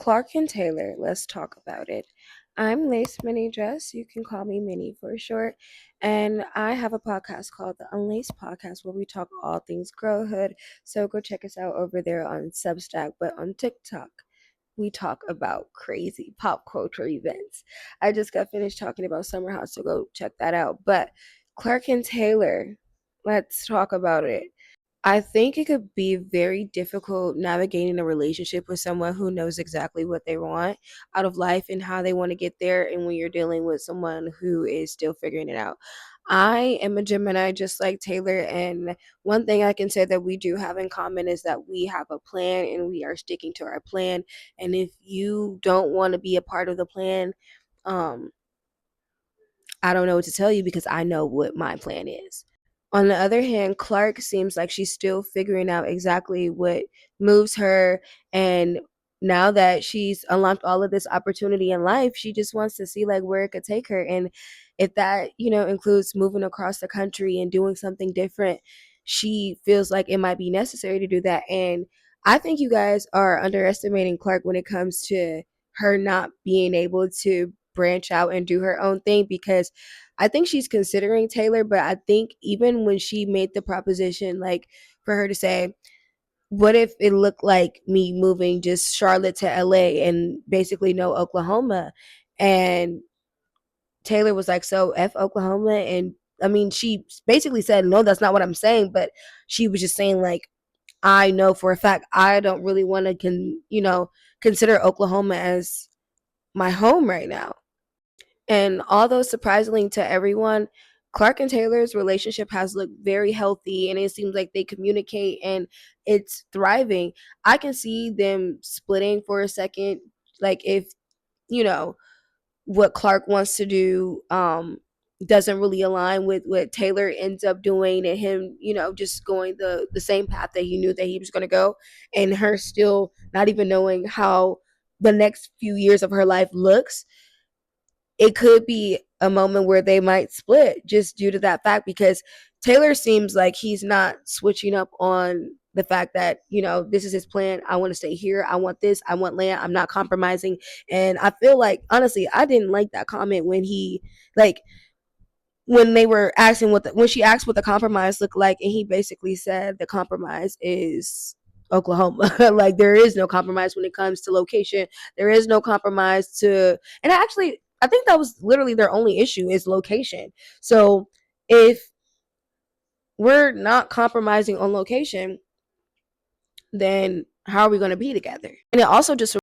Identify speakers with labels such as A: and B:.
A: Clark and Taylor, let's talk about it. I'm Lace Mini Dress. You can call me Minnie for short. And I have a podcast called the Unlaced Podcast where we talk all things girlhood. So go check us out over there on Substack. But on TikTok, we talk about crazy pop culture events. I just got finished talking about Summer House, so go check that out. But Clark and Taylor, let's talk about it. I think it could be very difficult navigating a relationship with someone who knows exactly what they want out of life and how they want to get there, and when you're dealing with someone who is still figuring it out. I am a Gemini just like Taylor, and one thing I can say that we do have in common is that we have a plan and we are sticking to our plan. And if you don't want to be a part of the plan, um I don't know what to tell you because I know what my plan is. On the other hand, Clark seems like she's still figuring out exactly what moves her. And now that she's unlocked all of this opportunity in life, she just wants to see like where it could take her. And if that, includes moving across the country and doing something different, she feels like it might be necessary to do that. And I think you guys are underestimating Clark when it comes to her not being able to branch out and do her own thing, because I think she's considering Taylor, but I think even when she made the proposition, like for her to say, what if it looked like me moving just Charlotte to LA and basically no Oklahoma? And Taylor was like, so F Oklahoma. And I mean, she basically said, no, that's not what I'm saying. But she was just saying, like, I know for a fact I don't really want to, consider Oklahoma as my home right now. And although surprisingly to everyone, Clark and Taylor's relationship has looked very healthy and it seems like they communicate and it's thriving. I can see them splitting for a second. Like if, you know, what Clark wants to do doesn't really align with what Taylor ends up doing, and him, just going the same path that he knew that he was going to go, and her still not even knowing how the next few years of her life looks. It could be a moment where they might split just due to that fact, because Taylor seems like he's not switching up on the fact that, this is his plan. I want to stay here. I want this. I want land. I'm not compromising. And I feel like, honestly, I didn't like that comment when he, like, when they were asking when she asked what the compromise looked like, and he basically said the compromise is Oklahoma. Like there is no compromise when it comes to location. There is no compromise to, and I think that was literally their only issue is location. So if we're not compromising on location, then how are we going to be together? And it also just